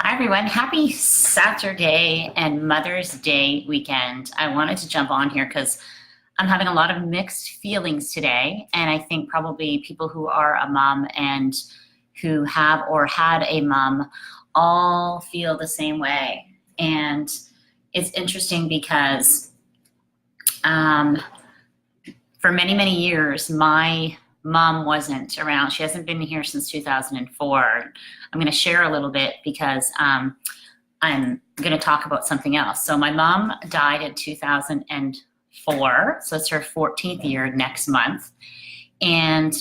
Hi everyone, happy Saturday and Mother's Day weekend. I wanted to jump on here because I'm having a lot of mixed feelings today, and I think probably people who are a mom and who have or had a mom all feel the same way. And it's interesting because for many, many years, my mom wasn't around. She hasn't been here since 2004. I'm going to share a little bit because I'm going to talk about something else. So my mom died in 2004, so it's her 14th year next month. And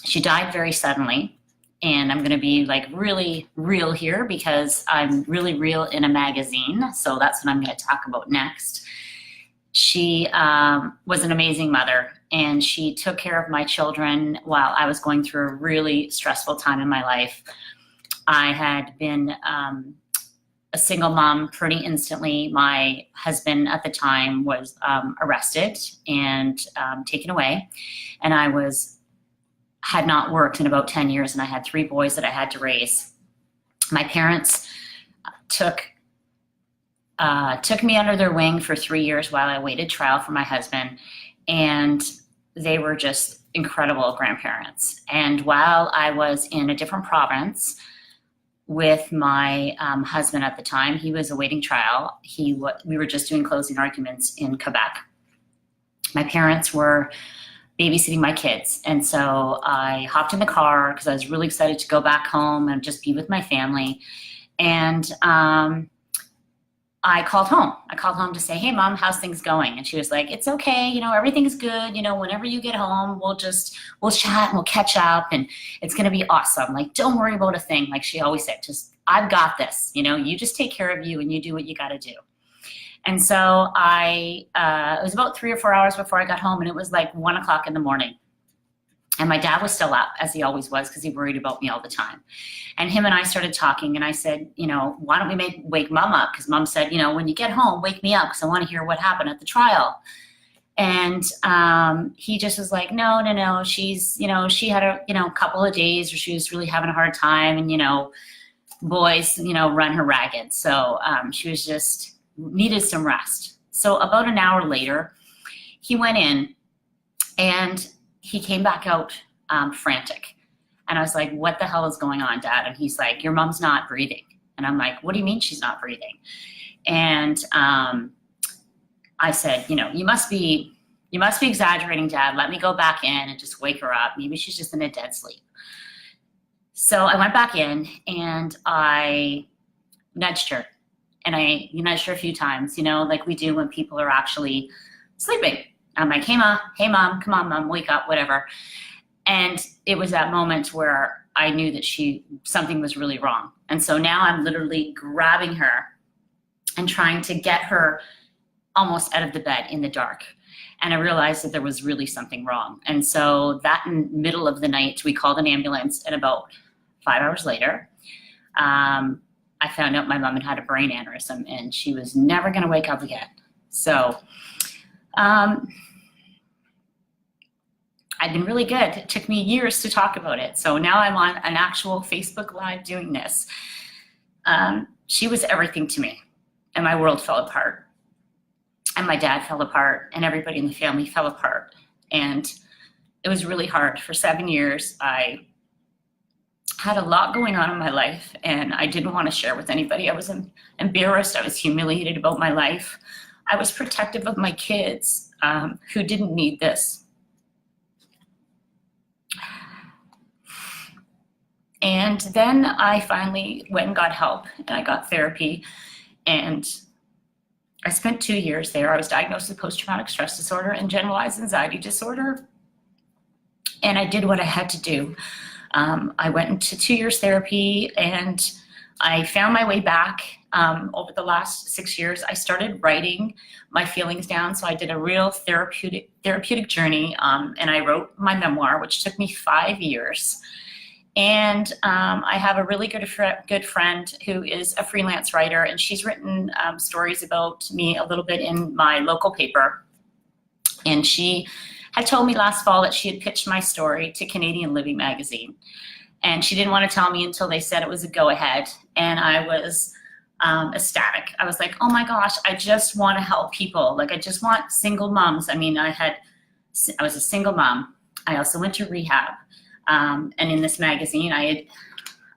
she died very suddenly. And I'm going to be like really real here because I'm really real in a magazine. So that's what I'm going to talk about next. She was an amazing mother, and she took care of my children while I was going through a really stressful time in my life. I had been a single mom pretty instantly. My husband at the time was arrested and taken away, and I had not worked in about 10 years, and I had 3 boys that I had to raise. My parents took me under their wing for 3 years while I waited trial for my husband, and they were just incredible grandparents. And while I was in a different province with my husband at the time, he was awaiting trial. We were just doing closing arguments in Quebec. My parents were babysitting my kids, and so I hopped in the car because I was really excited to go back home and just be with my family. And I called home. I called home to say, "Hey, Mom, how's things going?" And she was like, "It's okay. Everything's good. Whenever you get home, we'll chat and we'll catch up, and it's going to be awesome. Like, don't worry about a thing." Like she always said, I've got this. You just take care of you and you do what you got to do. And so it was about 3 or 4 hours before I got home, and it was like 1 o'clock in the morning. And my dad was still up, as he always was, because he worried about me all the time. And him and I started talking, and I said, why don't we wake Mom up? Because Mom said, when you get home, wake me up because I want to hear what happened at the trial. And he just was like, no. She's, she had a, couple of days where she was really having a hard time, and, boys, run her ragged. So she was just needed some rest. So about an hour later, he went in, and he came back out frantic. And I was like, "What the hell is going on, Dad?" And he's like, "Your mom's not breathing." And I'm like, "What do you mean she's not breathing?" And I said, you must be exaggerating, Dad. Let me go back in and just wake her up. Maybe she's just in a dead sleep. So I went back in and I nudged her. And I nudged her a few times, like we do when people are actually sleeping. I'm like, "Hey, Mom, come on, Mom, wake up," whatever. And it was that moment where I knew that something was really wrong. And so now I'm literally grabbing her and trying to get her almost out of the bed in the dark. And I realized that there was really something wrong. And so that in the middle of the night, we called an ambulance, and about 5 hours later, I found out my mom had a brain aneurysm, and she was never going to wake up again. So I've been really good. It took me years to talk about it. So now I'm on an actual Facebook Live doing this. She was everything to me, and my world fell apart. And my dad fell apart, and everybody in the family fell apart. And it was really hard. For 7 years, I had a lot going on in my life, and I didn't want to share with anybody. I was embarrassed. I was humiliated about my life. I was protective of my kids who didn't need this. And then I finally went and got help, and I got therapy, and I spent 2 years there. I was diagnosed with post-traumatic stress disorder and generalized anxiety disorder, and I did what I had to do. I went into 2 years therapy, and I found my way back. Over the last 6 years, I started writing my feelings down. So I did a real therapeutic journey, and I wrote my memoir, which took me 5 years. And I have a really good friend who is a freelance writer, and she's written stories about me a little bit in my local paper. And she had told me last fall that she had pitched my story to Canadian Living magazine. And she didn't want to tell me until they said it was a go-ahead. And I was ecstatic. I was like, oh my gosh, I just want to help people. Like, I just want single moms. I mean, I was a single mom. I also went to rehab. And in this magazine, I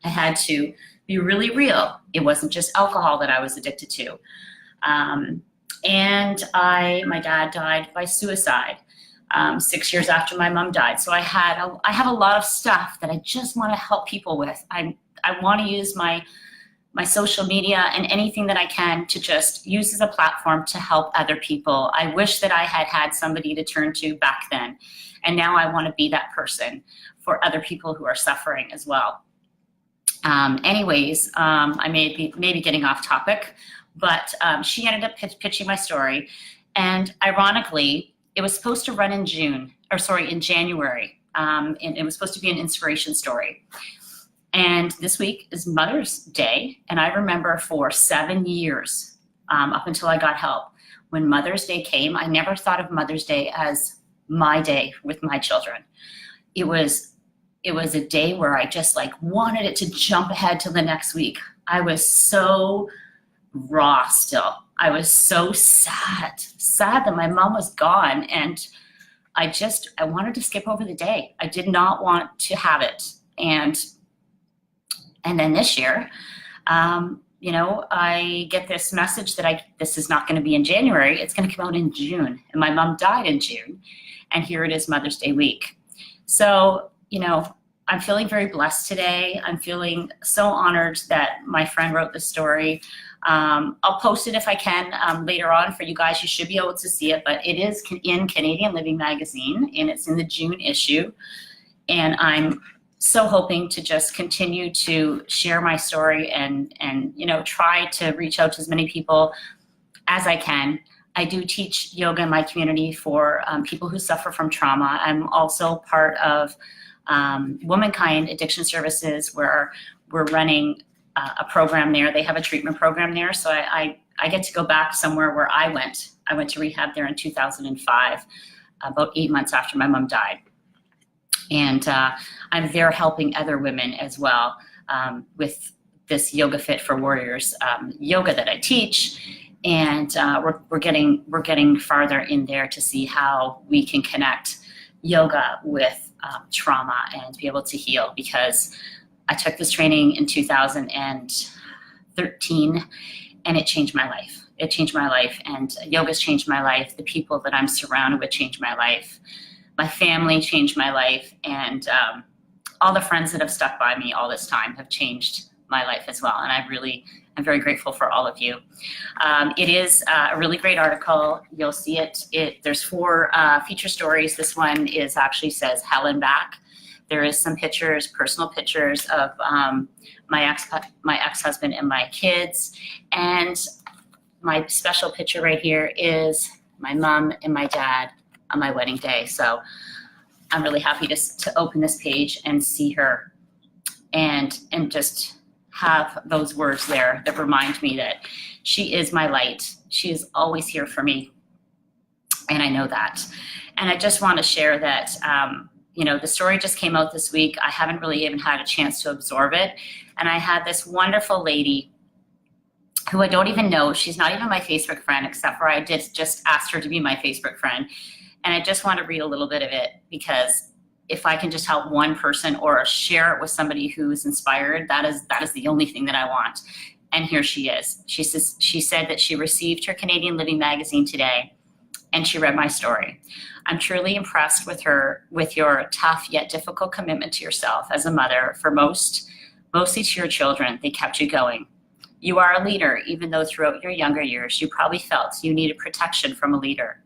had to be really real. It wasn't just alcohol that I was addicted to. And my dad died by suicide 6 years after my mom died. So I have a lot of stuff that I just want to help people with. I want to use my social media and anything that I can to just use as a platform to help other people. I wish that I had somebody to turn to back then. And now I want to be that person for other people who are suffering as well. Anyways, I may be getting off topic, but she ended up pitching my story. And ironically, it was supposed to run in January. And it was supposed to be an inspiration story. And this week is Mother's Day. And I remember for 7 years, up until I got help, when Mother's Day came, I never thought of Mother's Day as my day with my children. It was a day where I just like wanted it to jump ahead to the next week. I was so raw still. I was so sad that my mom was gone. And I wanted to skip over the day. I did not want to have it. And then this year, I get this message that this is not going to be in January. It's going to come out in June. And my mom died in June. And here it is, Mother's Day week. So, I'm feeling very blessed today. I'm feeling so honored that my friend wrote the story. I'll post it if I can later on for you guys. You should be able to see it, but it is in Canadian Living Magazine, and it's in the June issue. And I'm so hoping to just continue to share my story and try to reach out to as many people as I can. I do teach yoga in my community for people who suffer from trauma. I'm also part of Womankind Addiction Services, where we're running a program there. They have a treatment program there. So I get to go back somewhere where I went. I went to rehab there in 2005, about 8 months after my mom died. And I'm there helping other women as well with this Yoga Fit for Warriors yoga that I teach. And we're getting farther in there to see how we can connect yoga with trauma and be able to heal, because I took this training in 2013 and it changed my life. It changed my life, and yoga's changed my life. The people that I'm surrounded with changed my life. My family changed my life, and all the friends that have stuck by me all this time have changed my life as well. And I'm very grateful for all of you. It is a really great article. You'll see it. There's 4 feature stories. This one actually says hell and back. There is some pictures, personal pictures of my ex-husband and my kids. And my special picture right here is my mom and my dad on my wedding day. So I'm really happy to open this page and see her and just have those words there that remind me that she is my light. She is always here for me. And I know that. And I just want to share that, the story just came out this week. I haven't really even had a chance to absorb it. And I had this wonderful lady who I don't even know. She's not even my Facebook friend, except for I did just ask her to be my Facebook friend. And I just want to read a little bit of it, because if I can just help one person or share it with somebody who is inspired, that is the only thing that I want. And here she is. She said that she received her Canadian Living Magazine today, and she read my story. I'm truly impressed with your tough yet difficult commitment to yourself as a mother. For mostly to your children, they kept you going. You are a leader, even though throughout your younger years, you probably felt you needed protection from a leader.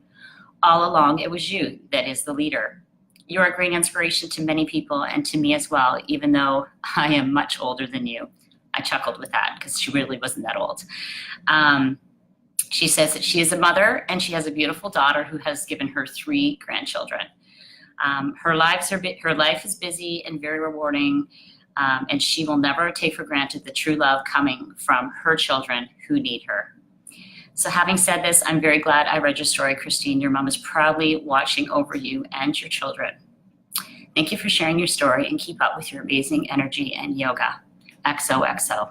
All along, it was you that is the leader. You're a great inspiration to many people and to me as well, even though I am much older than you. I chuckled with that because she really wasn't that old. She says that she is a mother and she has a beautiful daughter who has given her 3 grandchildren. Her life is busy and very rewarding, and she will never take for granted the true love coming from her children who need her. So having said this, I'm very glad I read your story, Christine. Your mom is proudly watching over you and your children. Thank you for sharing your story, and keep up with your amazing energy and yoga. XOXO.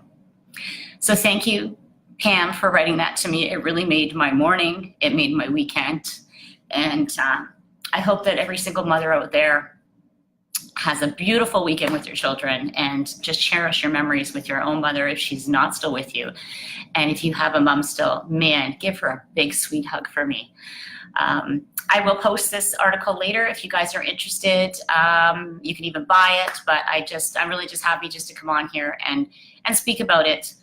So thank you, Pam, for writing that to me. It really made my morning. It made my weekend. And I hope that every single mother out there has a beautiful weekend with your children, and just cherish your memories with your own mother if she's not still with you. And if you have a mom still, man, give her a big sweet hug for me. I will post this article later if you guys are interested. You can even buy it, but I'm really just happy just to come on here and speak about it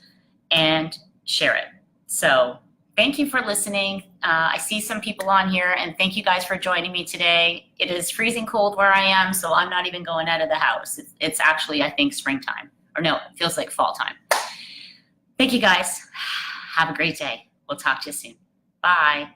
and share it. So thank you for listening. I see some people on here, and thank you guys for joining me today. It is freezing cold where I am, so I'm not even going out of the house. It's actually, I think, springtime. Or no, it feels like fall time. Thank you guys. Have a great day. We'll talk to you soon. Bye.